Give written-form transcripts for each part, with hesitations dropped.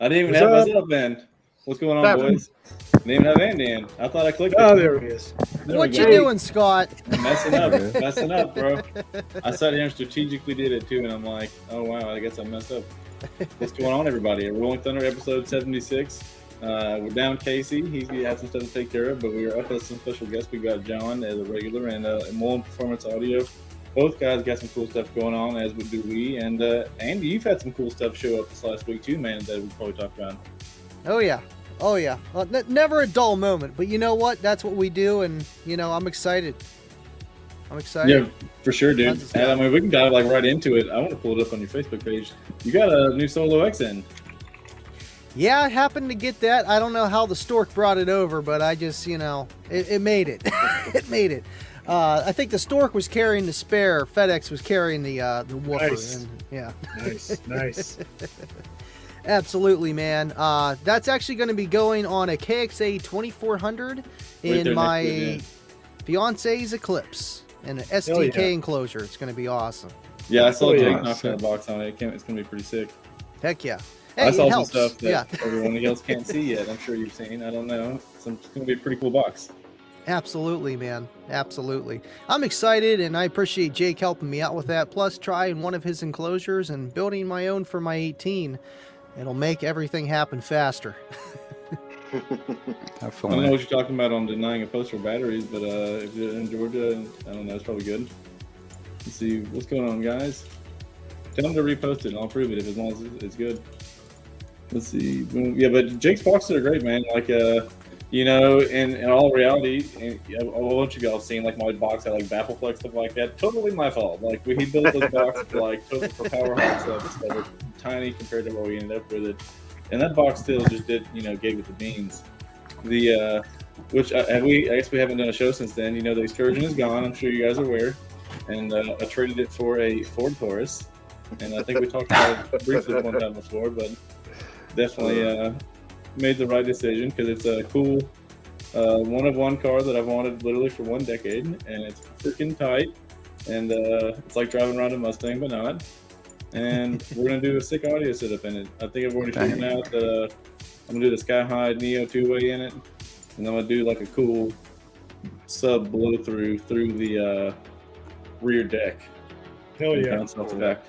I didn't even have myself in. What's going on, boys? Didn't even have Andy in. I thought I clicked it. Oh, there he is. What you doing, Scott? I'm messing up, bro. I sat here and strategically did it too, and I'm like, oh wow, I guess I messed up. What's going on, everybody? Rolling Thunder episode 76. We're down Casey. He had some stuff to take care of, but we are up with some special guests. We got John as a regular and Mullen Performance Audio. Both guys got some cool stuff going on, as would do we. And Andy, you've had some cool stuff show up this last week too, man, that we probably talked about. Oh yeah. Well, never a dull moment, but you know what? That's what we do, and I'm excited. Yeah, for sure, dude. I mean, we can dive right into it. I want to pull it up on your Facebook page. You got a new Solo X in. Yeah, I happened to get that. I don't know how the stork brought it over, but I just, it made it. It made it. I think the stork was carrying the spare. FedEx was carrying the woofer. Nice. And, yeah. Nice. Absolutely, man. That's actually going to be going on a KXA 2400 in my fiance's Eclipse and an STK enclosure. It's going to be awesome. Yeah, I saw Jake knock that box on it. It's going to be pretty sick. Heck yeah. Hey, I saw some stuff that everyone else can't see yet. I'm sure you've seen. I don't know. It's going to be a pretty cool box. Absolutely, man. Absolutely. I'm excited, and I appreciate Jake helping me out with that. Plus, trying one of his enclosures and building my own for my 18. It'll make everything happen faster. Have fun. I don't know what you're talking about on denying a post for batteries, but if you're in Georgia, I don't know, it's probably good. Let's see what's going on, guys. Tell them to repost it, and I'll prove it as long as it's good. Let's see. Yeah, but Jake's boxes are great, man. Like, in all reality, I want you guys seeing my box had Baffleplex stuff like that. Totally my fault. He built this box for power hot stuff. So it's tiny compared to what we ended up with it, and that box still just did gave it the beans. The which I guess we haven't done a show since then. The Excursion is gone. I'm sure you guys are aware, and I traded it for a Ford Taurus, and I think we talked about it briefly one time before, but definitely made the right decision because it's a cool one-of-one car that I've wanted literally for 1 decade, and it's freaking tight, and it's like driving around a Mustang, but not. And we're gonna do a sick audio setup in it. I think I've already figured out that I'm gonna do the Sky High Neo 2-way in it, and I'm gonna do a cool sub blow through the rear deck. Hell yeah! Bounce off the back.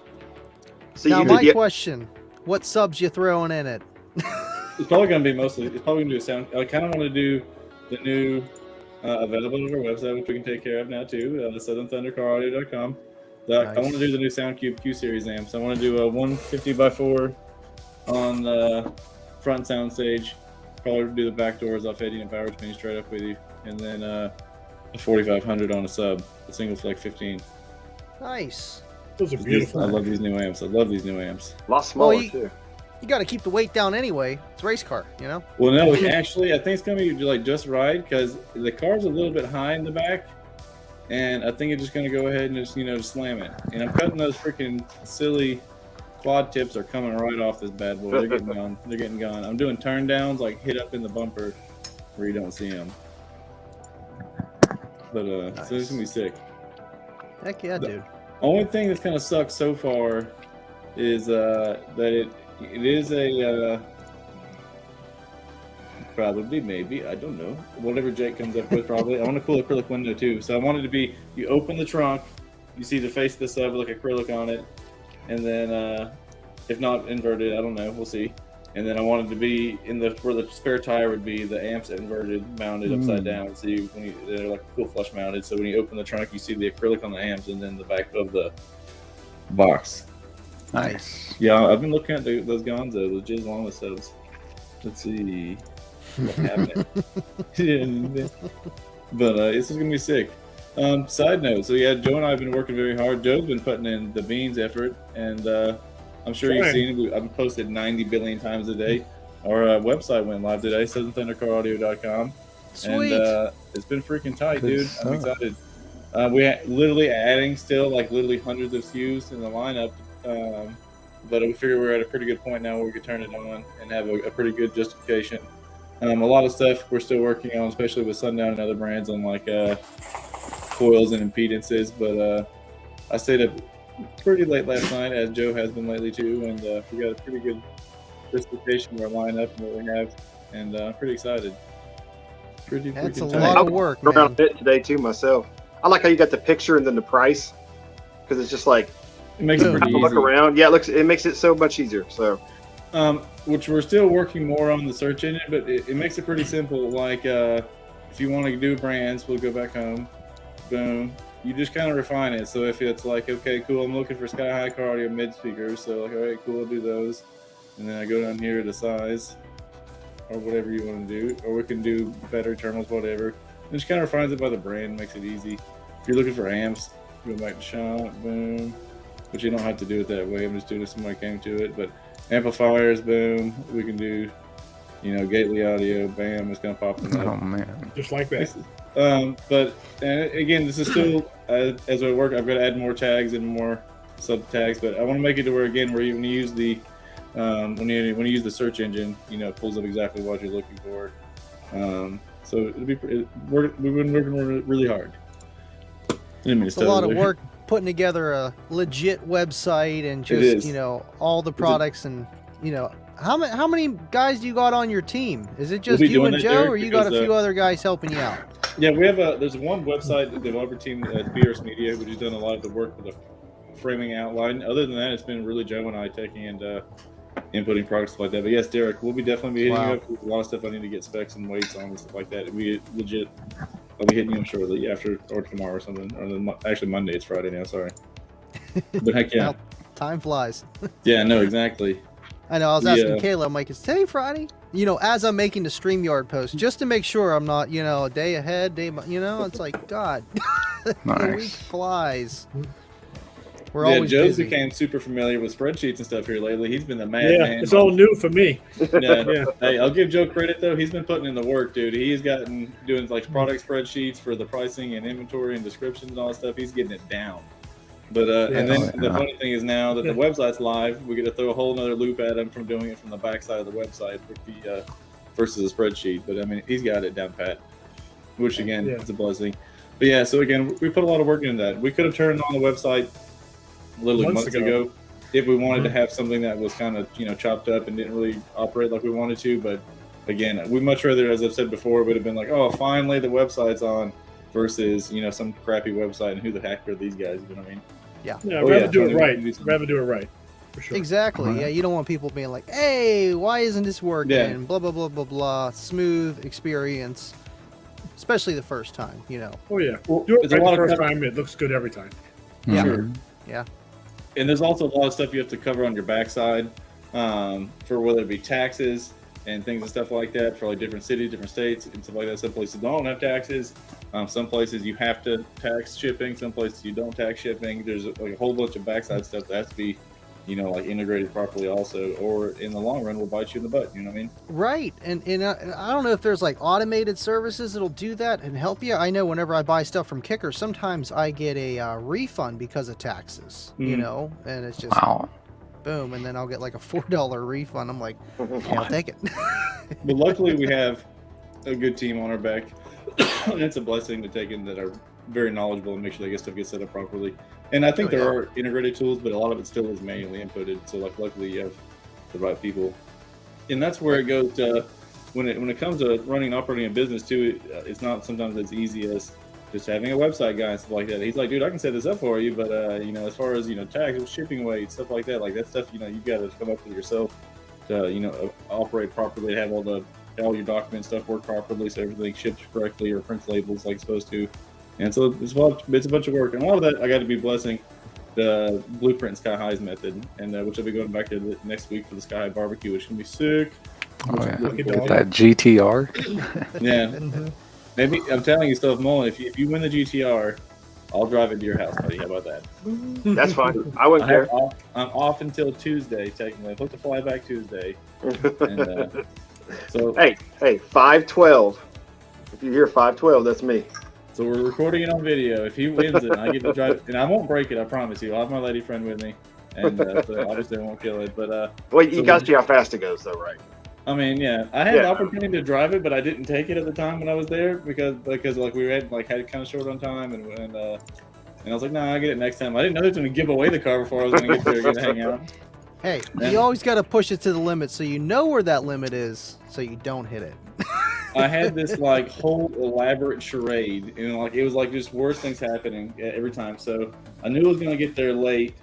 So now my question: what subs you throwing in it? It's probably going to be it's probably going to do a sound. I kind of want to do the new available on our website, which we can take care of now too, the southernthundercaraudio.com. Nice. I want to do the new SoundCube Q Series amps. I want to do a 150x4 on the front sound stage. Probably do the back doors off Eddie and Power Spinning straight up with you. And then a 4500 on a sub. The single for 15. Nice. Those are beautiful. I love these new amps. A lot smaller too. You got to keep the weight down anyway. It's a race car, Well, no, actually, I think it's going to be just right because the car's a little bit high in the back, and I think it's just going to go ahead and just slam it. And I'm cutting those freaking silly quad tips are coming right off this bad boy. They're getting gone. They're getting gone. I'm doing turn downs hit up in the bumper where you don't see them. But nice. So it's going to be sick. Heck yeah, dude. Only thing that's kind of sucked so far is that it is a probably, maybe, I don't know, whatever Jake comes up with. Probably I want a cool acrylic window too, so I wanted to be, you open the trunk, you see the face of the sub with acrylic on it, and then if not inverted, I don't know, we'll see. And then I wanted to be in where the spare tire would be, the amps inverted, mounted upside down, so they're cool flush mounted, so when you open the trunk you see the acrylic on the amps and then the back of the box. Nice. Yeah, I've been looking at those Gonzo, the Jizz Llama subs. Let's see what happened. But this is gonna be sick. Side note, so yeah, Joe and I have been working very hard. Joe's been putting in the beans effort, and I'm sure you've seen it. I've posted 90 billion times a day. Our website went live today, southernthundercaraudio.com. Sweet. And it's been freaking tight, dude. I'm excited. We literally adding still literally hundreds of SKUs in the lineup. But we figure we're at a pretty good point now where we could turn it on and have a pretty good justification. A lot of stuff we're still working on, especially with Sundown and other brands on coils and impedances. But I stayed up pretty late last night, as Joe has been lately too, and we got a pretty good specification of our lineup and what we have, and I'm pretty excited. That's a freaking lot tight. of work, I'll around man. a bit today too myself. I like how you got the picture and then the price, because it's just like It makes it Boom. pretty have to look easy. around. Yeah, it makes it so much easier. So Which we're still working more on the search engine, but it makes it pretty simple. Like if you want to do brands, we'll go back home. Boom. You just kind of refine it. So if it's like, okay, cool, I'm looking for Sky High car audio mid speakers. So like, all right, cool, I'll do those. And then I go down here to size or whatever you want to do, or we can do better terminals, whatever. It just kind of refines it by the brand, makes it easy. If you're looking for amps, go back to shop, boom. But you don't have to do it that way. I'm just doing it so somebody came to it. But amplifiers, boom. We can do, Gately audio, bam, it's gonna pop them up. Oh man. Just like that. But again, this is still as I work. I've got to add more tags and more sub tags. But I want to make it to where again, where when you use the when you use the search engine, it pulls up exactly what you're looking for. So it'll be we've been working really hard. It's a lot of work putting together a legit website and just all the products and how many guys do you got on your team? Is it just you and Joe, Derek, or you got a few other guys helping you out? Yeah, we have there's one website developer team at BRS Media, which has done a lot of the work with the framing outline. Other than that, it's been really Joe and I taking and inputting products like that. But yes, Derek, we'll be definitely hitting you up with a lot of stuff I need to get specs and weights on and stuff like that. We legit, I'll be hitting you up shortly after or tomorrow or something. Or actually Monday, it's Friday now. Sorry, but heck yeah, time flies. Yeah, no, exactly. I know. I was asking Kayla, I'm like, is today Friday? As I'm making the StreamYard post, just to make sure I'm not, a day ahead, it's like, God, the week flies. We're always Joe's busy. became super familiar with spreadsheets and stuff here lately. He's been the madman. It's all new for me. Yeah. Hey, I'll give Joe credit though. He's been putting in the work, dude. He's gotten doing like product spreadsheets for the pricing and inventory and descriptions and all that stuff. He's getting it down. But and then the funny thing is now that the website's live, we get to throw a whole nother loop at him from doing it from the backside of the website with the versus a spreadsheet. But I mean, he's got it down pat, which again, it's a blessing. But yeah, so again, we put a lot of work into that. We could have turned on the website literally months ago if we wanted to have something that was kind of chopped up and didn't really operate like we wanted to. But again, we much rather, as I've said before, would have been like, oh, finally the website's on versus some crappy website and who the heck are these guys? You know what I mean? Yeah, rather do it right. Rather do it right. For sure. Exactly. Yeah, you don't want people being like, "Hey, why isn't this working?" Yeah. Blah blah blah blah blah. Smooth experience, especially the first time. Oh yeah. Well, Do it there's a right lot the of first time. It looks good every time. Yeah. Sure. Yeah. And there's also a lot of stuff you have to cover on your backside for whether it be taxes and things and stuff like that for like different cities, different states, and stuff like that. Some places don't have taxes. Some places you have to tax shipping. Some places you don't tax shipping. There's like a whole bunch of backside stuff that has to be, like integrated properly also, or in the long run will bite you in the butt. You know what I mean? Right. And I don't know if there's like automated services that'll do that and help you. I know whenever I buy stuff from Kicker, sometimes I get a refund because of taxes, and it's just boom. And then I'll get like a $4 refund. I'm like, yeah, I'll take it. But luckily we have a good team on our back. And it's a blessing to take in that are very knowledgeable and make sure that stuff gets set up properly. And I think there are integrated tools, but a lot of it still is manually inputted. So like luckily you have the right people. And that's where it goes to when it comes to running and operating a business too, it's not sometimes as easy as just having a website guy and stuff like that. He's like, dude, I can set this up for you, but as far as tags, shipping weight, stuff like that, like that stuff, you got to come up with yourself to operate properly, have all your document stuff work properly, so everything ships correctly or prints labels like it's supposed to. And so it's a bunch of work, and a lot of that I got to be blessing the Blueprint Sky Highs method, and which I'll be going back to next week for the Sky High barbecue, which can be sick. Oh yeah, with that GTR. Yeah. Maybe I'm telling you stuff, Mullen. If you win the GTR, I'll drive it to your house, buddy. How about that? That's fine. I wouldn't care. I'm off until Tuesday, technically. I'm supposed to fly back Tuesday. And, so hey, 512. If you hear 512, that's me. So we're recording it on video. If he wins it, I get to drive, and I won't break it. I promise you. I'll have my lady friend with me, and so obviously I won't kill it. But well, you got to see how fast it goes, though, right? I mean, yeah, I had the opportunity to drive it, but I didn't take it at the time when I was there because like we had it kind of short on time, and I was like, nah, I get it next time. I didn't know they were going to give away the car before I was going to get there and hang out. Hey, you always got to push it to the limit so you know where that limit is, so you don't hit it. I had this like whole elaborate charade, and like it was like just worse things happening every time. So I knew I was gonna get there late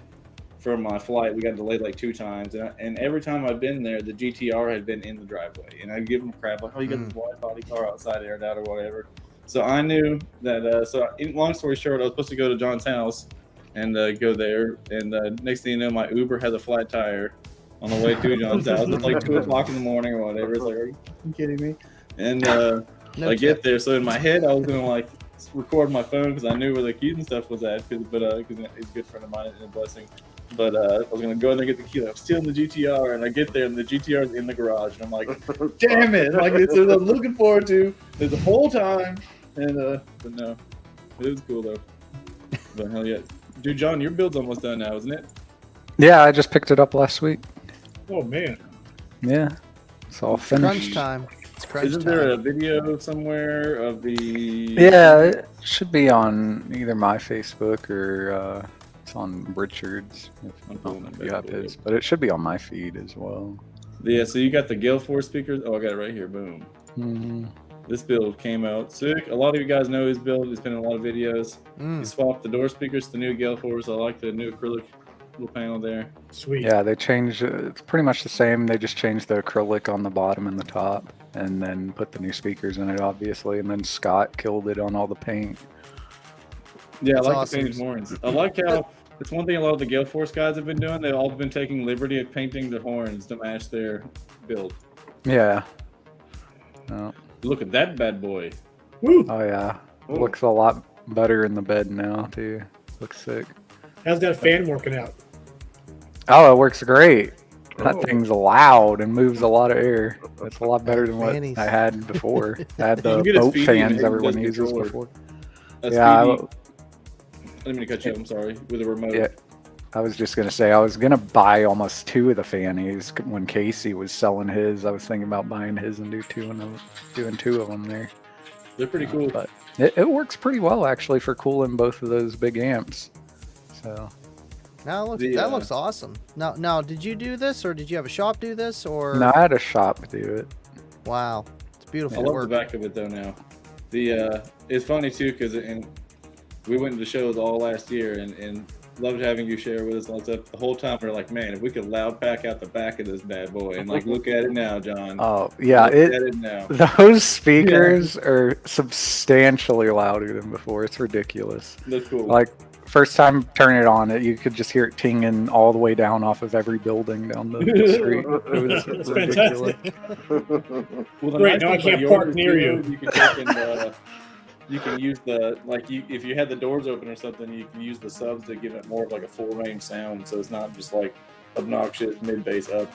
for my flight. We got delayed like 2 times, and every time I've been there, the GTR had been in the driveway, and I'd give them crap like, "Oh, you got this wide body car outside aired out or whatever." So I knew that. Long story short, I was supposed to go to John's house and go there, and next thing you know, my Uber has a flat tire on the way to John's house. It's like 2 o'clock in the morning or whatever. It's like, are you kidding me? And I get there, so in my head, I was gonna like record my phone because I knew where the keys and stuff was at. Because he's a good friend of mine and a blessing. But I was gonna go in there and get the key. I'm stealing the GTR, and I get there, and the GTR is in the garage, and I'm like, "Damn it!" Like it's what I'm looking forward to the whole time. And but no, it was cool though. But hell yeah, dude, John, your build's almost done now, isn't it? Yeah, I just picked it up last week. Oh man. Yeah, it's all finished. Crunch time. It's crunch Isn't time. there a video somewhere of the? Yeah, it should be on either my Facebook or it's on Richard's. If you have his, but it should be on my feed as well. Yeah, so you got the Gale Force speakers. Oh, I got it right here. Boom. Mm-hmm. This build came out sick. A lot of you guys know his build. He's been in a lot of videos. He swapped the door speakers to the new Gale Force. I like the new acrylic little panel there. Sweet. Yeah, they changed. It's pretty much the same. They just changed the acrylic on the bottom and the top, and then put the new speakers in it, obviously. And then Scott killed it on all the paint. Yeah, That's I like awesome. the painted horns. I like how it's one thing a lot of the Gale Force guys have been doing. They've all been taking liberty of painting the horns to match their build. Yeah. Oh, Look at that bad boy. Woo. oh yeah. Looks a lot better in the bed now too. Looks sick. How's that fan working out? Oh, it works great. That Oh. thing's loud and moves a lot of air. It's a lot better than what Fannies. I had before. I had You the can get a boat speedy fans and it everyone doesn't uses control it. before. A Yeah, speedy, I didn't mean to cut you up. I'm sorry. With a remote. Yeah. I was just gonna say I was gonna buy almost 2 of the fannies when Casey was selling his. I was thinking about buying his and doing 2 of them there. They're pretty cool. But it works pretty well actually for cooling both of those big amps. So Now The, that looks awesome. Now, did you do this, or did you have a shop do this, or? no, I had a shop do it. Wow, it's I beautiful love work. the back of it though now. It's funny too because we went to shows all last year and loved having you share with us and all that stuff. The whole time we're like, man, if we could loud pack out the back of this bad boy and like look at it now, John. Oh yeah, Look at it now. those speakers are substantially louder than before. It's ridiculous. That's cool. Like first time turning it on, you could just hear it tinging all the way down off of every building down the street. It was That's ridiculous. fantastic. Well, the Great, now I thing can't about park yours, near too, you. You can take and you can use if you had the doors open or something, you can use the subs to give it more of like a full range sound, so it's not just like obnoxious mid bass up.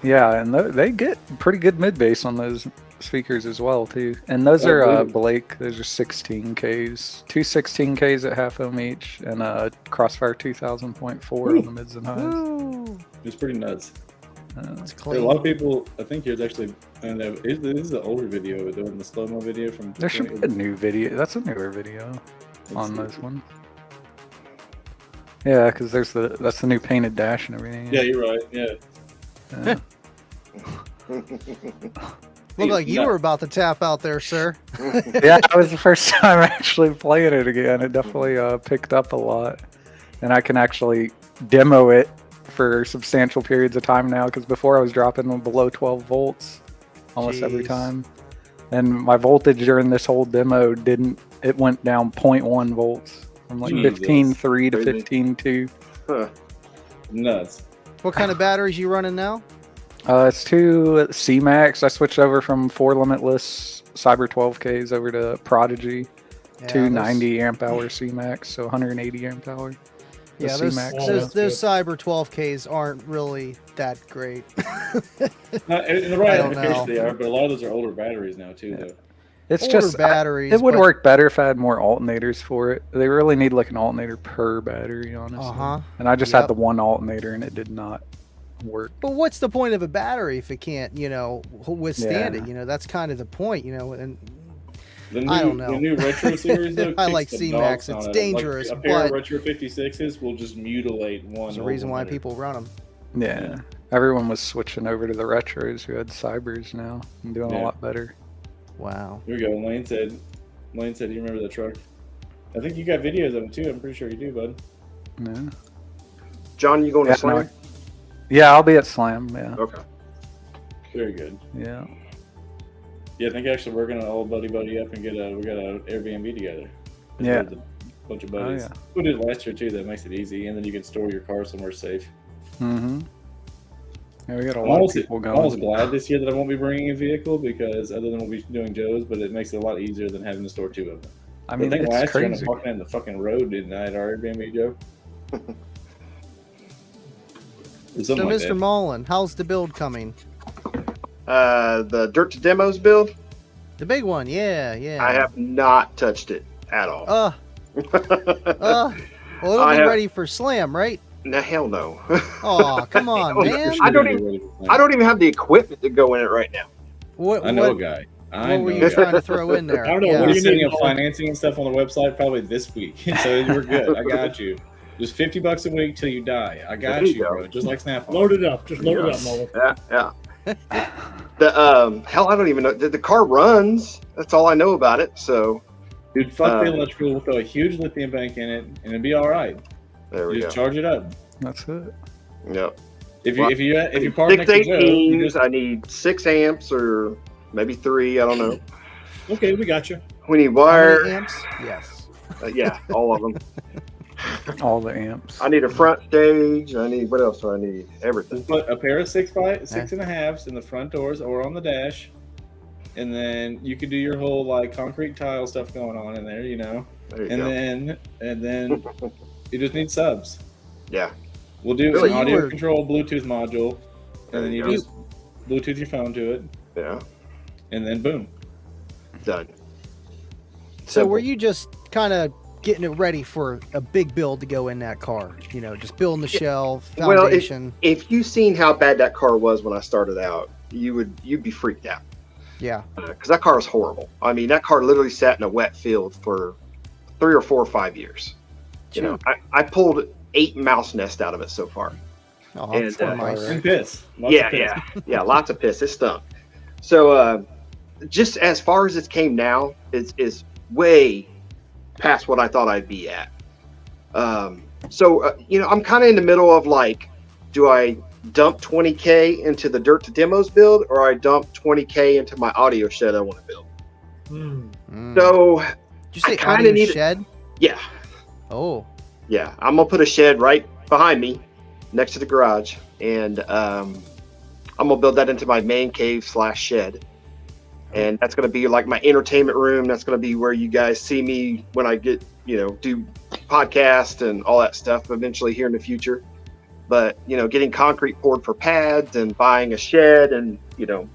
Yeah, and they get pretty good mid bass on those speakers as well too. And those are really? Blake. Those are 16Ks, 2 16Ks at half ohm each, and a Crossfire 2000.4 on the mids and highs. Woo! It's pretty nuts. It's A clean. lot of people, I think here's actually, and this is an older video, the slow mo video from. There should be a new video. That's a newer video on this one. Yeah, because that's the new painted dash and everything. Yeah, you're right. Yeah. Yeah. Look like you were about to tap out there, sir. Yeah, that was the first time actually playing it again. It definitely picked up a lot, and I can actually demo it for substantial periods of time now. Because before I was dropping them below 12 volts almost every Jeez. time, and my voltage during this whole demo it went down 0.1 volts from like Jesus. 15.3 to Crazy. 15.2. Huh. Nuts. What kind of batteries you running now? It's 2 C-Max. I switched over from 4 limitless Cyber 12Ks over to Prodigy. Yeah, 2 those- 90 amp hour C-Max, so 180 amp hour. The Yeah, those, C-Max. Oh, those, that's those Cyber 12Ks aren't really that great. In the right I don't application know. they are, but a lot of those are older batteries now too. Though. It's Older just batteries. it would but- work better if I had more alternators for it. They really need like an alternator per battery, honestly. Uh-huh. And I just Yep. had the one alternator and it did not work. But what's the point of a battery if it can't, withstand Yeah. it? That's kind of the point, and The new, I don't know. The new retro series though. I kicks like the C-Max. dogs out It's of it. dangerous, Like, a pair of but- retro 56s will just mutilate one. there's a reason why old one. people run them. Yeah. Everyone was switching over to the retros who had cybers now and doing a lot better. Wow. Here we go. Lane said, you remember that truck? I think you got videos of it too. I'm pretty sure you do, bud. Yeah. John, you going to Slam? No, yeah, I'll be at Slam. Yeah. Okay. Very good. Yeah. Yeah, I think actually we're gonna all buddy up and we got an Airbnb together. Yeah. With a bunch of buddies. Oh, yeah. We did last year too. That makes it easy, and then you can store your car somewhere safe. Mm-hmm. Yeah, we got a I'm lot of people going. I was glad this year that I won't be bringing a vehicle because other than we'll be doing Joe's, but it makes it a lot easier than having to store two of them. I mean, think it's last year crazy. I walked down the fucking road, didn't I, at our Airbnb, Joe? So, Mr. Mullen, how's the build coming? The Dirt to Demos build? The big one, yeah. I have not touched it at all. Well, it'll be ready for Slam, right? No, hell no. Oh, come on, man. I don't even have the equipment to go in it right now. I know a guy. What were you trying to throw in there? I don't know. Yeah. What We're do you setting need? up financing and stuff on the website probably this week, so we're good. I got you. Just $50 a week till you die. I got There you you, go. bro. Just like Snap. Load it up. Just load it up, Mullen. Yeah. The hell, I don't even know. The car runs. That's all I know about it. So, Dude, fuck the electrical. We'll throw a huge lithium bank in it, and it'll be all right. there we Just go. charge it up. That's it. Yep. If you park next to Joe, you 618s. just, I need 6 amps or maybe 3. I don't know. Okay, we got you. We need How wire. many amps? Yes. Yeah, all of them. All the amps. I need a front stage. I need, what else do I need? Everything. put a pair of 6x6.5s in the front doors or on the dash, and then you could do your whole like concrete tile stuff going on in there, you know. There you And go. then you just need subs. Yeah. We'll do Really? an audio control Bluetooth module, There and then you you go. just Bluetooth your phone to it, Yeah. and then boom. Done. So Simple. were you just kind of getting it ready for a big build to go in that car? You know, just building the shell, Well, foundation. if you seen how bad that car was when I started out, you'd be freaked out. Yeah. Because that car is horrible. I mean, that car literally sat in a wet field for 3 or 4 or 5 years. You know, I pulled 8 mouse nests out of it so far. Oh, And, that's nice. And piss. Lots of piss. Yeah, lots of piss. It stunk. So, just as far as it came now, is way past what I thought I'd be at. You know, I'm kind of in the middle of like, do I dump 20K into the Dirt to Demos build, or I dump 20K into my audio shed I want to build? So, Did you say I kinda audio need it- shed? yeah, Oh, I'm gonna put a shed right behind me, next to the garage, and I'm gonna build that into my man cave / shed. And that's going to be like my entertainment room. That's going to be where you guys see me when I get, you know, do podcast and all that stuff eventually here in the future. But, you know, getting concrete poured for pads and buying a shed and, you know.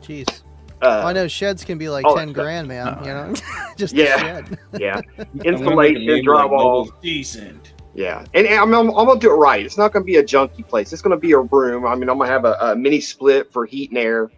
jeez. I know sheds can be like all that 10 stuff. grand, man. You know, just Yeah. a shed. Yeah. I'm gonna make a Insulation, meme like drywall. Mobile's decent. Yeah. And I'm going to do it right. It's not going to be a junky place. It's going to be a room. I mean, I'm going to have a mini split for heat and air.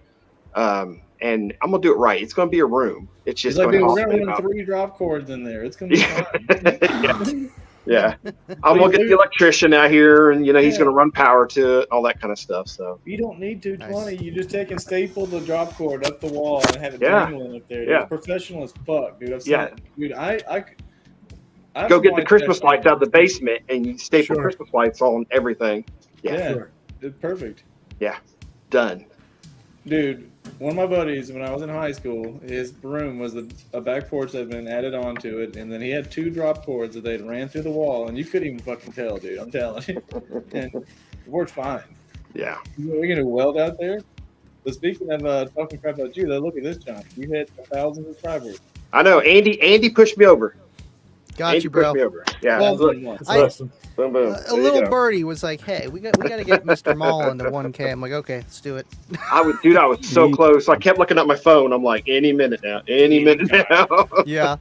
And I'm gonna do it right. It's gonna be a room. It's He's just like, going dude, to we're cost gonna me run about. 3 drop cords in there. It's gonna be fine. Yeah. I'm gonna get the electrician out here, and you know he's Yeah. gonna run power to it, all that kind of stuff. So You don't need 220. Nice. You just take and staple the drop cord up the wall and have it Yeah. dangling up there. Dude. Yeah. It's professional as fuck, dude. I've seen Yeah. it. Dude, I go get the Christmas lights out of the basement, and you staple Sure. Christmas lights on everything. Yeah, Sure. it's perfect. Done. Dude, one of my buddies, when I was in high school, his room was a back porch that had been added onto it, and then he had 2 drop cords that they'd ran through the wall, and you couldn't even fucking tell, dude. I'm telling you. And it worked fine. Yeah. We're going to weld out there. But speaking of talking crap about you, though, look at this, John. You hit 1,000 subscribers. I know. Andy pushed me over. Got Andy you, bro. pushed me over. Yeah. Well, look, It's I- awesome. boom, boom. A There you little go. birdie was like, "Hey, we got to get Mr. Mullen to 1K." I'm like, "Okay, let's do it." I was so close. I kept looking at my phone. I'm like, any minute now. Any minute now. Yeah.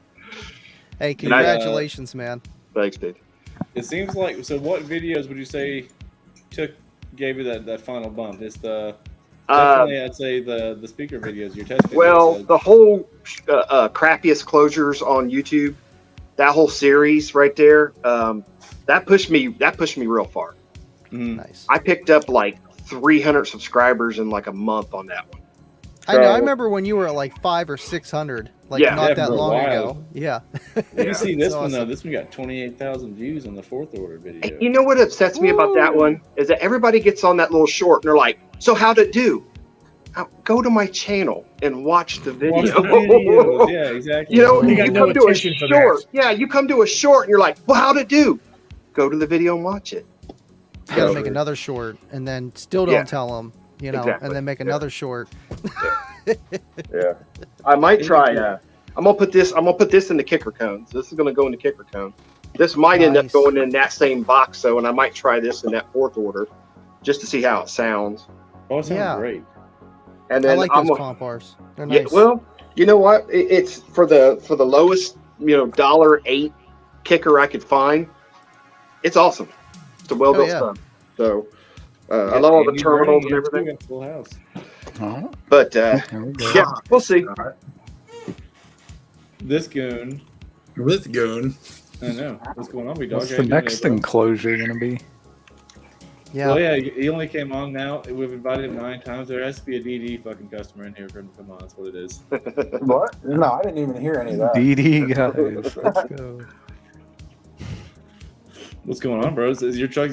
Hey, And I- congratulations, man. Thanks, dude. It seems like, so what videos would you say gave you that final bump? It's the, definitely I'd say the speaker videos, your test videos. Well, so- the whole crappiest closures on YouTube, that whole series right there, that pushed me real far. Nice. I picked up like 300 subscribers in like a month on that one. I know. I So- remember when you were at like 500 or 600, like Yeah. not Yeah, that for a long while. ago. Yeah. You see this That's one though. awesome. This one got 28,000 views on the fourth order video. You know what upsets me about that one is that everybody gets on that little short and they're like, "So how'd it do?" Go to my channel and watch the video. Watch the videos. Yeah, exactly. You know, They you got come no to a attention for short. that. Yeah, you come to a short and you're like, "Well, how'd it do?" Go to the video and watch it. You gotta So- make another short, and then still don't Yeah. tell them, you know, Exactly. and then make another short. Yeah, I might try. I'm gonna put this in the kicker cones. This is gonna go in the kicker cone. This might end up Nice. going in that same box though, and I might try this in that fourth order, just to see how it sounds. Oh, it sounds Yeah. great. And I then like I'm those gonna, comp bars. They're yeah. nice. Well, you know what? It's for the lowest, $1.08 kicker I could find. It's awesome. It's a well built yeah. stuff. So I love all the Andy terminals Brady, and everything. got Full house. Oh, But there we go. yeah, we'll see. This goon. With goon. I know. What's going on, big dog? What's How the you doing next there, bro? enclosure gonna be? yeah. Well, yeah, he only came on now. We've invited him 9 times. There has to be a DD fucking customer in here for him to come on. That's what it is. What? No, I didn't even hear any of that. DD guys, let's go. What's going on, bros? Is your truck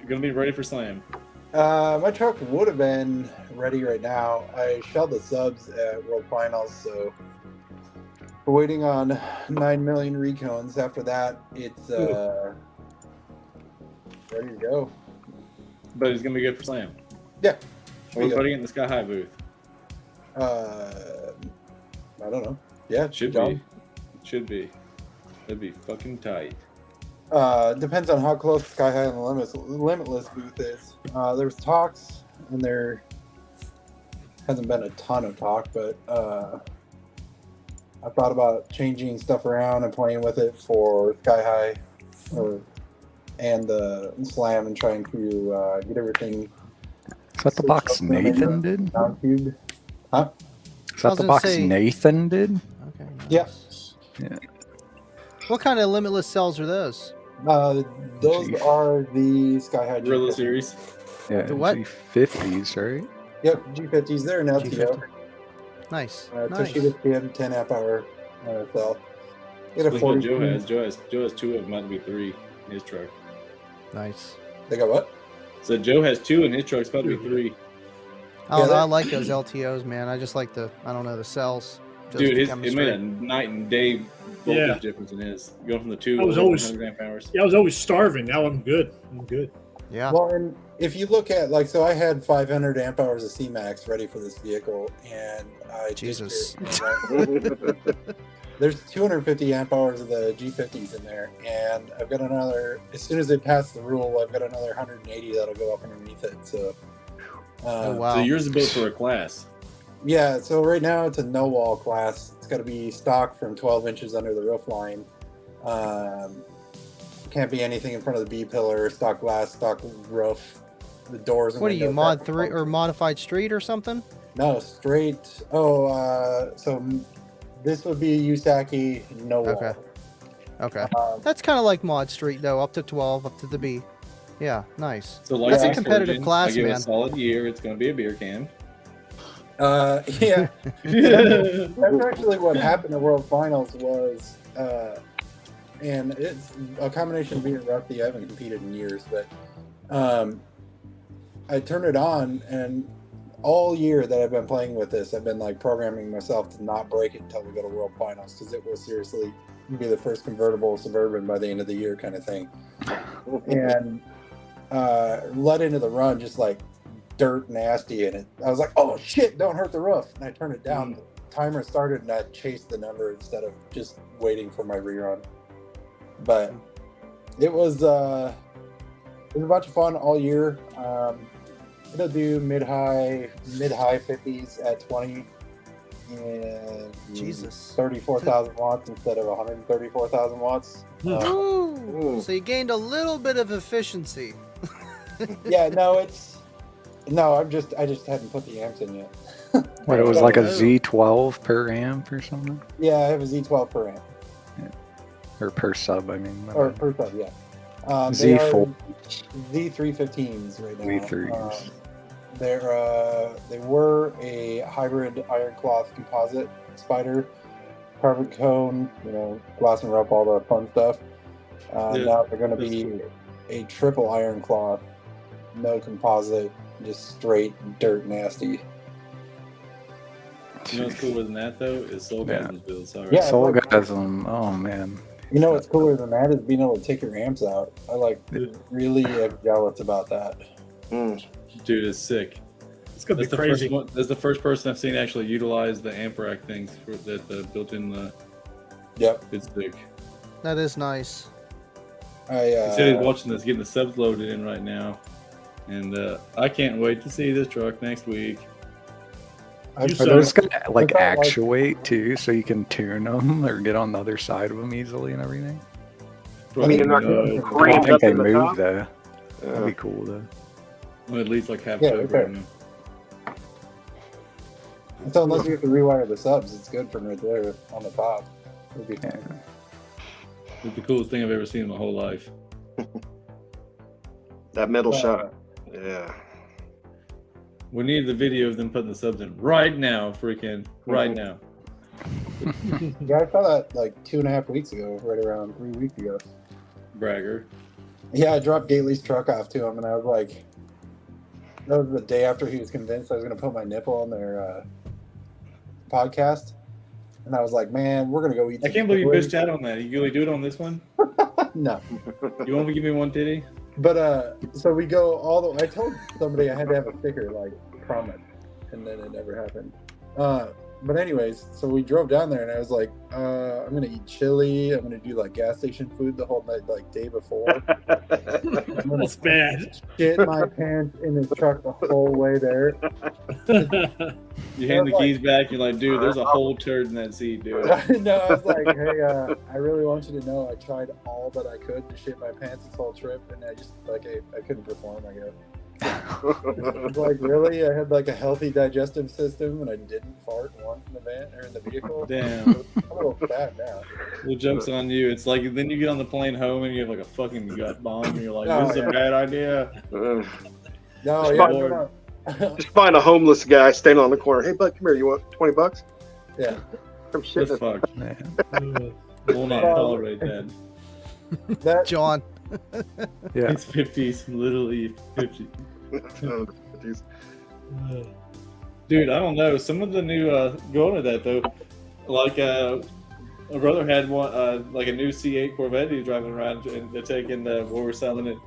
gonna be ready for slam? My truck would have been ready right now. I shelled the subs at World Finals, so we're waiting on 9 million recones. After that, it's ready to go. But it's gonna be good for slam. Yeah. We're putting it in the Sky High booth. I don't know. Yeah, Should John. be. Should be. That'd be fucking tight. Depends on how close Sky High and the Limitless booth is. There's talks, and there hasn't been a ton of talk, but I thought about changing stuff around and playing with it for Sky High and the Slam and trying to get everything. Is that the box Nathan did? Down-cubed. Huh? Is I that was the gonna box say- Nathan did? Okay. Yeah. Yeah. What kind of limitless cells are those? Those Jeez. are the Sky High Gorilla G50. series. Yeah, The what? G50s, right? Yep, G50s. They're an LTO. G50. Nice. Nice. Toshiba 10 amp hour cell. Get a That's what 40. Joe has. Joe has 2 of them. Might be 3 in his truck. Nice. They got what? So Joe has 2 in his truck. It's about to be 3. Oh, Yeah, I like those LTOs, man. I just like the cells. Just Dude, the it chemistry. made a night and day voltage Yeah. difference in his. Going from the 2 I was over always- 100 amp hours. Yeah, I was always starving. Now I'm good. I'm good. Yeah. Well, and if you look at so I had 500 amp hours of CMAX ready for this vehicle, and I Jesus. There's 250 amp hours of the G50s in there, and I've got another. As soon as they pass the rule, I've got another 180 that'll go up underneath it. So, Oh wow. So yours is built for a class. yeah. So right now it's a no wall class. It's got to be stock from 12 inches under the roof line. Can't be anything in front of the B pillar. Stock glass, stock roof. The doors. And What are you, windows mod have 3 or modified street or something? No, straight. This would be Usaki no wall. Okay. Okay. Um, That's kind of like mod street though, up to 12, up to the B. Yeah, nice. So That's a like competitive class, I give it man. a solid year. It's going to be a beer can. yeah. That's actually what happened at World Finals was, and it's a combination of being rusty. I haven't competed in years, but I turned it on, and all year that I've been playing with this, I've been like programming myself to not break it until we go to World Finals, because it will seriously be the first convertible Suburban by the end of the year kind of thing. And let into the run just like dirt nasty, and I was like, oh shit, don't hurt the roof, and I turned it down. The timer started and I chased the number instead of just waiting for my rerun. But it was a bunch of fun all year. It'll do mid-high 50s at 20 and Jesus. 34,000 watts instead of 134,000 watts. Ooh, so you gained a little bit of efficiency. Yeah, I just hadn't put the amps in yet. What, it was like a Oh. Z12 per amp or something? Yeah, I have a Z12 per amp Or per sub, I mean. or per sub, yeah. They are Z4. Z315s right now. V3s. They were a hybrid iron cloth composite spider, carbon cone, glass and rope, all the fun stuff. Now they're going to be a triple iron cloth, no composite, just straight dirt nasty. You know what's cooler than that though is Soulgasm's build. Sorry. Yeah. Soulgasm. Oh man. You know what's cooler than that is being able to take your amps out. I really am jealous about that. Dude, it's sick. It's gonna be crazy. That's the first person I've seen actually utilize the amp rack things that built in the. Yep. It's sick. That is nice. He said he's watching this, getting the subs loaded in right now, and I can't wait to see this truck next week. Are those gonna actuate too, so you can tune them or get on the other side of them easily and everything? I mean, I don't think they move though. That'd be cool though. Well, at least like half okay. right now. So unless you have to rewire the subs, it's good from right there on the top. It'd be fine. It's the coolest thing I've ever seen in my whole life. That middle shot. Yeah. We need the video of them putting the subs in right now, freaking right now. Yeah, I saw that like 2.5 weeks ago, right around 3 weeks ago. Bragger. Yeah, I dropped Gately's truck off to him, and I was like, that was the day after he was convinced I was going to put my nipple on their podcast. And I was like, man, we're going to go eat. I can't believe you bitched out on that. You really do it on this one? No. You want to give me one titty? But so we go all the. I told somebody I had to have a sticker, like, promise, and then it never happened. But anyways, so we drove down there, and I was like, I'm gonna eat chili. I'm gonna do like gas station food the whole night, like day before. That's bad. Shit my pants in the truck the whole way there. You hand the keys back. You're like, dude, there's a whole turd in that seat, dude. No, I was like, hey, I really want you to know I tried all that I could to shit my pants this whole trip, and I just I couldn't perform. I guess. Like, really? I had like a healthy digestive system and I didn't fart once in the van or in the vehicle. Damn. I'm a little fat now. The joke's on you. It's like then you get on the plane home and you have like a fucking gut bomb and you're like, Oh, this is a bad idea. No. Just find a homeless guy standing on the corner. Hey, bud, come here. You want $20? Yeah. Come shit. The fuck? We'll not tolerate that. John. Yeah. It's 50s, literally 50. Dude, I don't know. Some of the new going to that though, like my brother had one like a new C8 Corvette he was driving around and they're taking where we're selling it,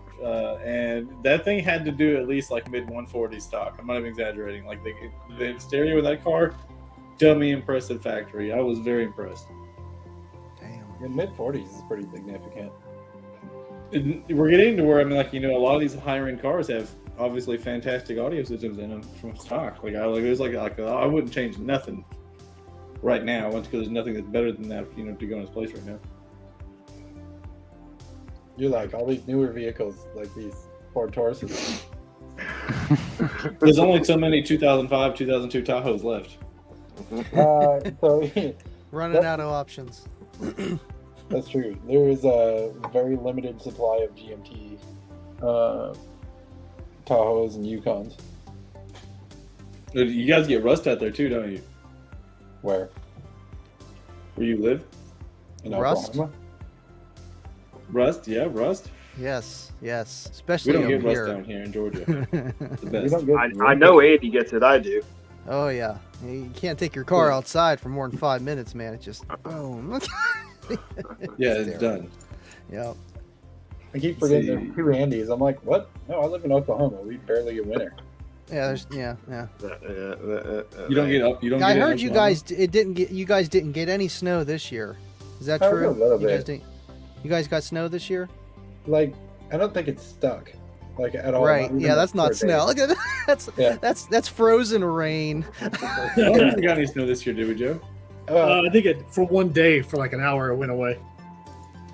and that thing had to do at least like mid 140 stock. I'm not even exaggerating. Like the stereo in that car, dummy impressive factory. I was very impressed. Damn. In mid 40s is pretty significant. We're getting to where, I mean, like, you know, a lot of these higher end cars have obviously fantastic audio systems in them from stock. Like, I wouldn't change nothing right now, because there's nothing that's better than that, you know, to go in its place right now. You're like all these newer vehicles, like these Ford Tauruses. There's only so many 2005, 2002 Tahoes left. So Running out of options. that's true. There is a very limited supply of GMT Tahoes and Yukons. You guys get rust out there too, don't you? Where? Where you live? In Rust? Oklahoma? Rust? Yeah, rust. Yes. We Especially don't get over rust here. down here in Georgia. It's the We best. don't get I know Andy gets it. I do. Oh yeah. You can't take your car outside for more than 5 minutes, man. It just boom. Yeah, it's done. Yep. I keep forgetting there's two Andys. I'm like, what? No, I live in Oklahoma. We barely get winter. Yeah. There's yeah. You don't get up. You don't. I get heard you guys. You guys didn't get any snow this year. Is that Oh, true? a little You guys bit. didn't. You guys got snow this year? Like, I don't think it's stuck, like at all. Right. Not even Yeah. That's for not a snow. day. Look at that. That's frozen rain. I don't think we got any snow this year, did we, Joe? I think for one day, for like an hour, it went away.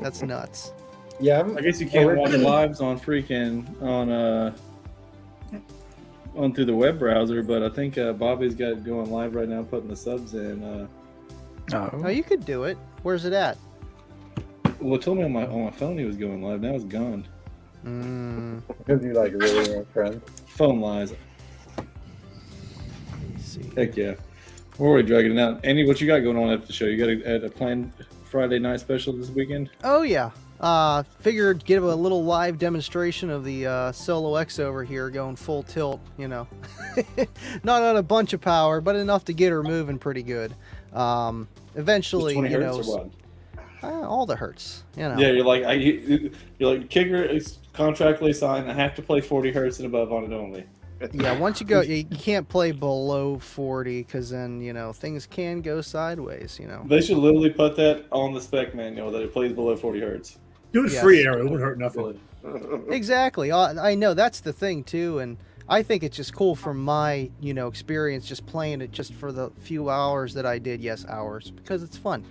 That's nuts. Yeah, I guess you can't watch lives on freaking on through the web browser, but I think Bobby's got it going live right now, putting the subs in. Oh, you could do it. Where's it at? Well, it told me on my phone he was going live. Now it's gone. Because you like really weren't friends. Phone lies. Let's see. Heck yeah. We're already dragging it out. Andy, what you got going on after the show? You got a planned Friday night special this weekend? Oh yeah. Figured give a little live demonstration of the Solo X over here going full tilt. You know, not on a bunch of power, but enough to get her moving pretty good. Eventually, 20 you hertz know, or what? all the hertz. You know. Yeah, you're like kicker is contractually signed. I have to play 40 hertz and above on it only. Yeah, once you go, you can't play below 40 because then, you know, things can go sideways, you know. They should literally put that on the spec manual that it plays below 40 hertz. Do it Yes. free, Aaron. It wouldn't hurt nothing. Exactly. I know that's the thing too, and I think it's just cool from my, you know, experience just playing it just for the few hours that I did. Yes, hours, because it's fun.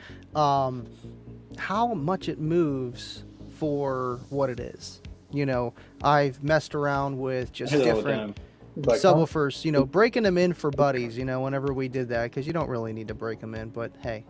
How much it moves for what it is. You know, I've messed around with just I hear that all the different time. Like, subwoofers, you know, breaking them in for buddies, you know, whenever we did that, because you don't really need to break them in, but hey,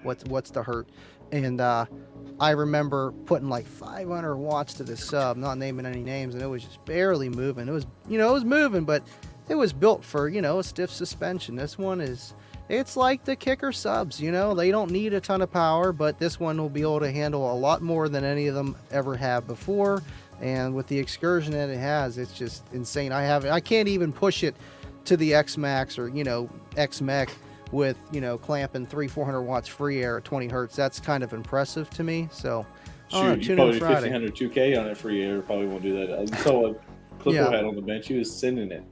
what's the hurt? And I remember putting like 500 watts to the sub, not naming any names, and it was just barely moving. It was, you know, it was moving, but it was built for, you know, a stiff suspension. This one is, it's like the kicker subs, you know, they don't need a ton of power, but this one will be able to handle a lot more than any of them ever have before. And with the excursion that it has, it's just insane. I can't even push it to the X Max or, you know, X Mech with, you know, clamping 400 watts free air at 20 hertz. That's kind of impressive to me. So, Shoot, you tune probably in do Friday. 1500 2K on it free air. Probably won't do that. I saw what Clipper Yeah. had on the bench. He was sending it.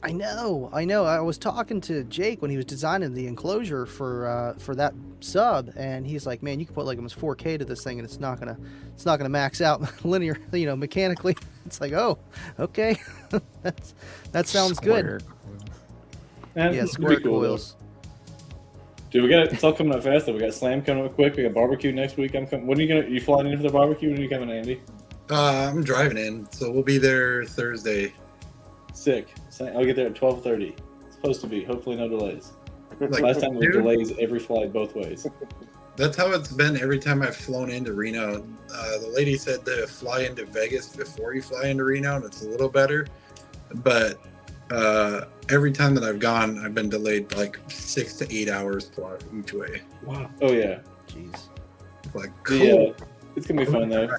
I know. I was talking to Jake when he was designing the enclosure for that sub, and he's like, "Man, you can put like almost 4K to this thing, and it's not gonna max out linear, you know, mechanically." It's like, oh, okay, that sounds good. Square. Man, Yeah, it's square pretty cool, though. coils. Dude, it's all coming up fast though. We got Slam coming up quick. We got barbecue next week. When are you flying in for the barbecue? When are you coming, Andy? I'm driving in, so we'll be there Thursday. Sick. I'll get there at 12:30. It's supposed to be. Hopefully, no delays. Like, Last time there were dude, delays every flight both ways. that's how it's been every time I've flown into Reno. The lady said to fly into Vegas before you fly into Reno, and it's a little better. But every time that I've gone, I've been delayed like 6 to 8 hours plus each way. Wow. Oh yeah. Jeez. It's like, Yeah. cool. It's gonna be fun though.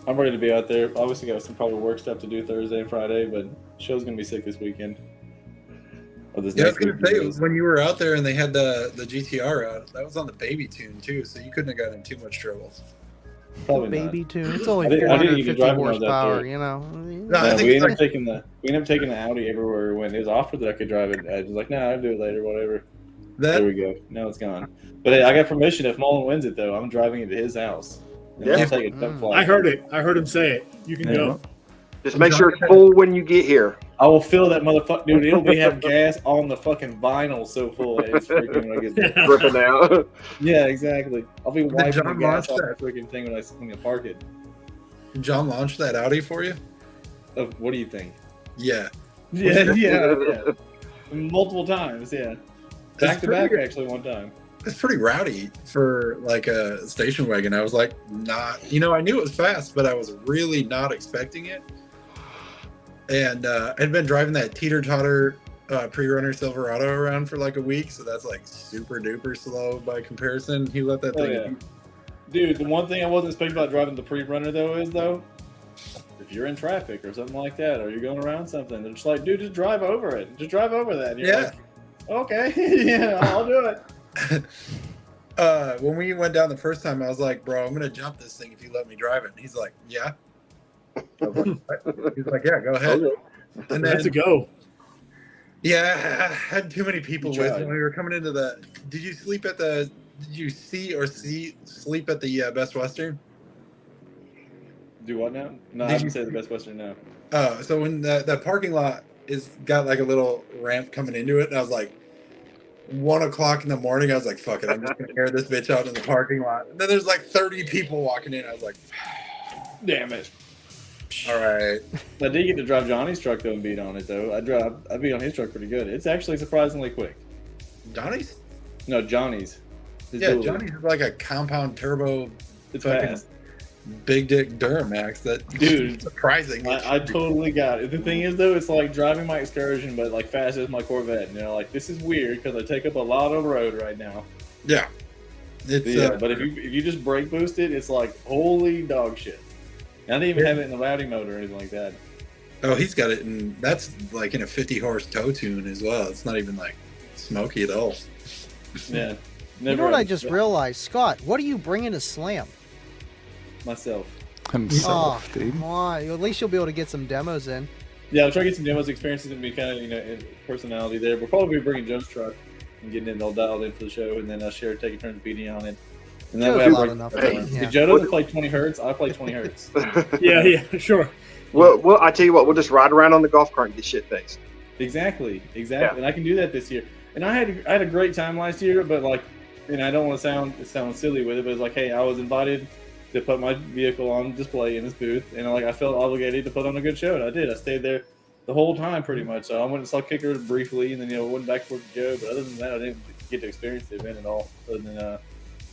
I'm ready to be out there. Obviously, got some probably work stuff to do Thursday and Friday, but show's gonna be sick this weekend. Or this Yeah, I was next gonna week, say anyways. when you were out there and they had the GTR out, that was on the baby tune too, so you couldn't have gotten in too much trouble. Probably Baby tune. It's only I didn't even 450 drive when I was out horsepower, there. you know. No, I No, think we it's ended up taking the Audi everywhere we went. It was offered that I could drive it. I was like, nah, I'll do it later, whatever. That There we go. Now it's gone. But hey, I got permission. If Mullen wins it, though, I'm driving it to his house. And Yeah. I'll take it to fly. I heard it. I heard him say it. You can Yeah. go. Just make sure it's full when you get here. I will fill that motherfucker, dude. It'll be have gas on the fucking vinyl so full. It's freaking when I get there. Ripping out. Yeah, exactly. I'll be wiping the John gas launched off that? the freaking thing when I park it. John launched that Audi for you? What do you think? Yeah. Yeah. Multiple times, yeah. Back to back, pretty- actually, one time. It's pretty rowdy for like a station wagon. I was like, not, you know, I knew it was fast, but I was really not expecting it. And I'd been driving that teeter totter pre-runner Silverado around for like a week, so that's like super duper slow by comparison. He let that Oh, thing. yeah. Dude, the one thing I wasn't expecting about driving the pre-runner, though, is, if you're in traffic or something like that, or you're going around something, they're just like, dude, just drive over it. Just drive over that. And you're Yeah. like, okay, yeah, I'll do it. When we went down the first time, I was like, bro, I'm gonna jump this thing if you let me drive it. And he's like, yeah. I was like, "What?" He's like, yeah, go ahead. Okay. And That's a then, go. yeah, I had too many people You with tried. when we were coming into the. Did you sleep at the? Did you sleep at the Best Western? Do what now? No, I Did haven't you- said the Best Western now. So when that parking lot is got like a little ramp coming into it, and I was like, 1 o'clock in the morning, I was like, fuck it, I'm just gonna air this bitch out in the parking lot. And then there's like 30 people walking in. I was like, Damn it. all right. I did get to drive Johnny's truck, though, and beat on it, though. I beat on his truck pretty good. It's actually surprisingly quick. Johnny's? No, Johnny's. His Yeah, dually. Johnny's is like a compound turbo. It's fucking- fast. big dick Duramax. That Dude, surprising. I totally got it. The thing is, though, it's like driving my Excursion, but like fast as my Corvette. You know, like this is weird because I take up a lot of road right now. Yeah. It's But if you just brake boost it, it's like holy dog shit. I didn't even have it in the rowdy mode or anything like that. Oh, he's got it in. That's like in a 50 horse tow tune as well. It's not even like smoky at all. Yeah. You know what I just realized, Scott? What are you bringing to Slam? Myself. Himself, dude. Come on. At least you'll be able to get some demos in. Yeah, I'll try to get some demos, experiences, and be kind of personality there. We'll probably be bringing Joe's truck and getting it all dialed in for the show, and then share taking turns beating on it. And that Joe's way, loud enough. If Joe doesn't play 20 hertz, I play 20 hertz. Yeah, sure. Well, I tell you what, we'll just ride around on the golf cart and get shit faced. Exactly. Yeah. And I can do that this year. And I had a great time last year, but like, I don't want to sound silly with it, but it's like, hey, I was invited to put my vehicle on display in this booth, and like I felt obligated to put on a good show, and I did. I stayed there the whole time pretty much. So I went and saw Kicker briefly, and then went back for Joe. But other than that, I didn't get to experience the event at all, other than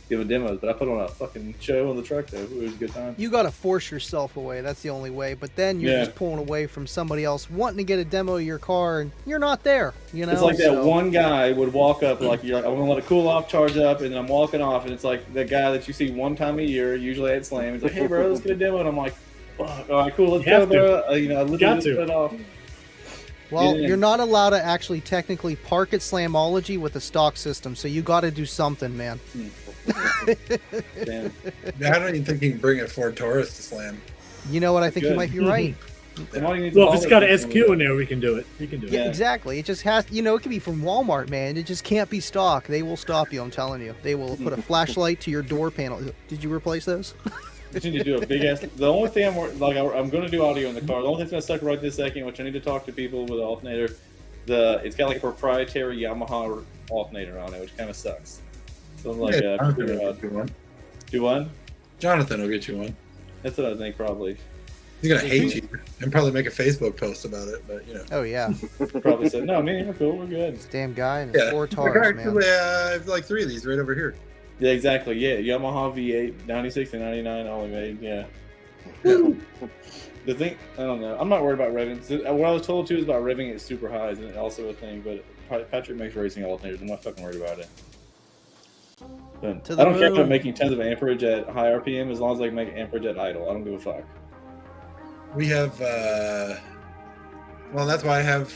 giving demos. But I put on a fucking show on the truck though. It was a good time. You got to force yourself away. That's the only way. But then you're just pulling away from somebody else wanting to get a demo of your car, and you're not there. You know, it's like that one guy would walk up like, I'm gonna let it cool off, charge up, and then I'm walking off, and it's like that guy that you see one time a year, usually at Slam. He's like, hey bro, let's get a demo, and I'm like, fuck, all right, cool, let's go, bro. I literally just put it off. Well, you're not allowed to actually technically park at Slamology with a stock system, so you got to do something, man. Damn. I don't even think you can bring a Ford Taurus to Slam. You know what? I think you might be right. Well, if it's got an SQ in there, we can do it. You can do it. Yeah, exactly. It just has, it can be from Walmart, man. It just can't be stock. They will stop you, I'm telling you. They will put a flashlight to your door panel. Did you replace those? I need to do a big ass. The only thing I'm going to do audio in the car. The only thing's going to suck right this second, which I need to talk to people with the alternator. It's got like a proprietary Yamaha alternator on it, which kind of sucks. So I'm like, Jonathan will get you one. Do one? Jonathan will get you one. That's what I think probably. He's gonna hate you and probably make a Facebook post about it, but Oh yeah. Probably said, no, man, we're cool, we're good. This damn guy and his 4 Taurs, man. I have like 3 of these right over here. Yeah, exactly. Yeah, Yamaha V8, 96 and 99 only made. Yeah. The thing, I don't know. I'm not worried about revving. What I was told too is about revving it super high is also a thing. But Patrick makes racing alternators. I'm not fucking worried about it. But I don't care about making tons of amperage at high RPM as long as I can make amperage at idle. I don't give a fuck. We have, well, that's why I have,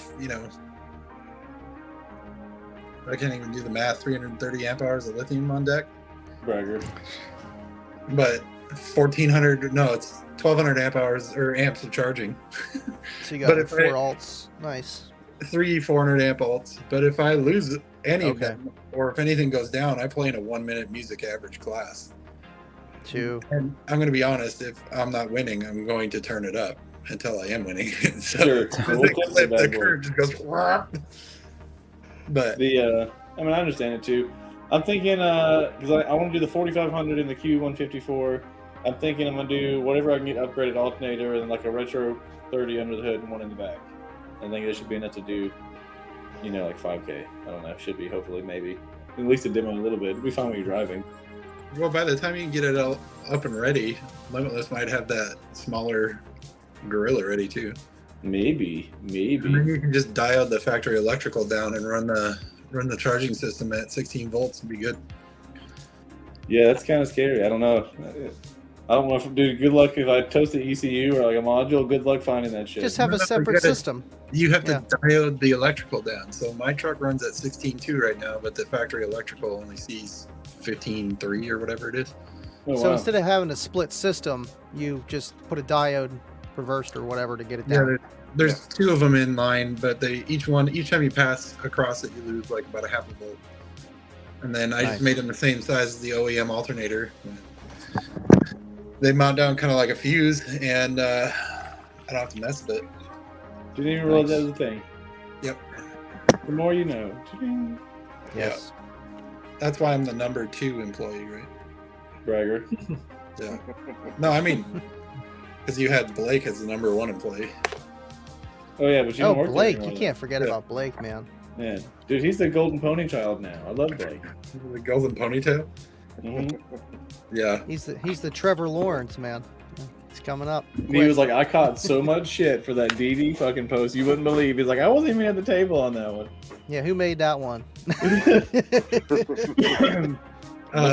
I can't even do the math, 330 amp hours of lithium on deck. Bragger. But 1,200 amp hours or amps of charging. So you got 4 alts. Nice. 400 amp alts. But if I lose any of them, or if anything goes down, I play in a 1-minute music average class. 2. And I'm going to be honest, if I'm not winning, I'm going to turn it up until I am winning. So Sure. the curve just goes. But I understand it too. I'm thinking because I want to do the 4500 in the Q154. I'm thinking I'm gonna do whatever I can get upgraded alternator and like a retro 30 under the hood and one in the back. I think it should be enough to do, like 5K. I don't know. Should be, hopefully, maybe at least a demo a little bit. It'll be fine when you're driving. Well, by the time you can get it all up and ready, Limitless might have that smaller Gorilla ready too. Maybe. And then you can just dial the factory electrical down and run the charging system at 16 volts and be good. Yeah, that's kind of scary. I don't know. Dude, good luck if I toast the ECU or like a module. Good luck finding that shit. Just have a separate system. You have to diode the electrical down. So my truck runs at 16.2 right now, but the factory electrical only sees 15.3 or whatever it is. Oh, So wow. instead of having a split system, you just put a diode reversed or whatever to get it down. Yeah, there's 2 of them in line, but each time you pass across it, you lose like about a half a volt. And then I just made them the same size as the OEM alternator. They mount down kind of like a fuse, and I don't have to mess with it. Didn't even realize that was a thing. Yep. The more you know. Yes. That's why I'm the number 2 employee, right? Bragger. Yeah. No, I mean, because you had Blake as the number 1 employee. Oh yeah, but you don't work Blake, there you can't forget about Blake, man. Yeah, dude, he's the golden pony child now. I love Blake. The golden ponytail. Yeah. He's the Trevor Lawrence, man. He's coming up. He was like, I caught so much shit for that DD fucking post. You wouldn't believe. He's like, I wasn't even at the table on that one. Yeah, who made that one? Looks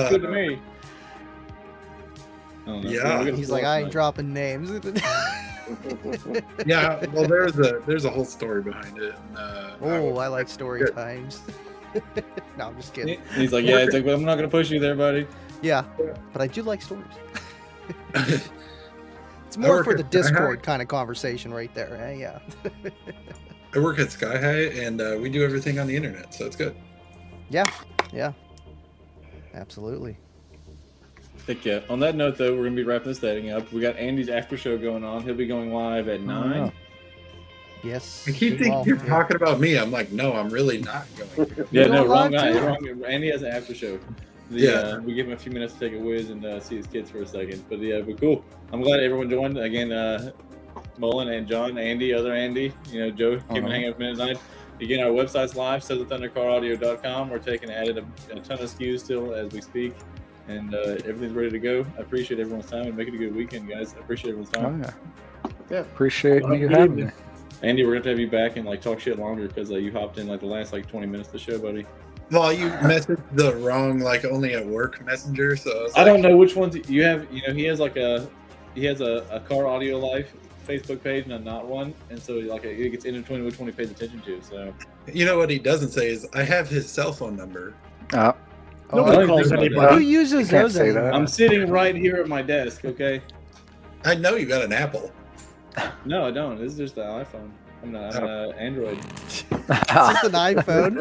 good to me. I don't know. Yeah. He's like, I ain't dropping names. Yeah. Well, there's a whole story behind it. And, Oh, I like story times. No, I'm just kidding. He's like, yeah, it's like, but I'm not gonna push you there, buddy. Yeah, but I do like stories. I It's more work for at the Sky Discord High. kind of conversation right there. Eh? Yeah. I work at Sky High, and we do everything on the internet, so it's good. Yeah. Absolutely. Heck yeah. On that note, though, we're gonna be wrapping this thing up. We got Andy's after show going on. He'll be going live at 9. Yes. I keep thinking you're talking about me. I'm like, no, I'm really not going to. Yeah, You're no, going wrong live, guy. too? Wrong. Andy has an after show. Yeah. We give him a few minutes to take a whiz and see his kids for a second. But yeah, but cool. I'm glad everyone joined. Again, Mullen and John, Andy, other Andy, Joe came and hang out with me tonight. Again, our website's live, SouthernThunderCarAudio.com. We're added a ton of SKUs still as we speak. And everything's ready to go. I appreciate everyone's time and make it a good weekend, guys. I appreciate everyone's time. Yeah. Appreciate you having me. Andy, we're going to have you back and talk shit longer because you hopped in the last 20 minutes of the show, buddy. Well, you messaged the wrong, only at work messenger, so I don't know which ones you have. He has he has a Car Audio Life Facebook page and a not one, and so it gets in between which one he pays attention to. So You know what he doesn't say is, I have his cell phone number. Nobody I calls think about anybody. Who uses Can't those say anymore? that. I'm sitting right here at my desk. Okay. I know you got an Apple. No, I don't. This is just an iPhone. I'm an Android. It's just an iPhone.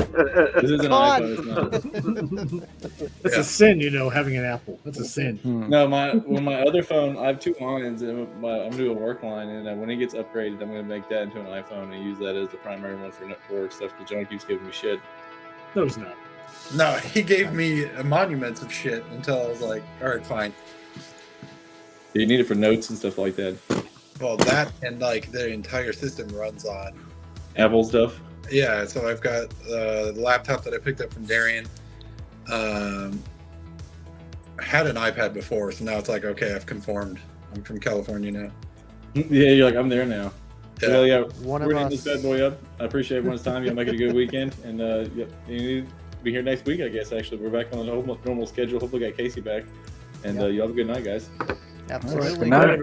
This is an Come on. iPhone. It's not. It's a sin, having an Apple. That's a sin. No, my other phone, I have 2 lines, and I'm doing a work line, and when it gets upgraded, I'm going to make that into an iPhone and use that as the primary one for network stuff. Because John keeps giving me shit. No, it's not. No, he gave me monuments of shit until I was like, all right, fine. You need it for notes and stuff like that. Well, that and the entire system runs on. Apple stuff. Yeah, so I've got the laptop that I picked up from Darian. I had an iPad before, so now it's like, okay, I've conformed. I'm from California now. Yeah, you're like, I'm there now. Yeah. Well, yeah, One we're of hitting this bad us. boy up. I appreciate everyone's time. Y'all make it a good weekend, and you need to be here next week, I guess. Actually, we're back on the normal schedule. Hopefully, got Casey back, and y'all have a good night, guys. Absolutely. Good night.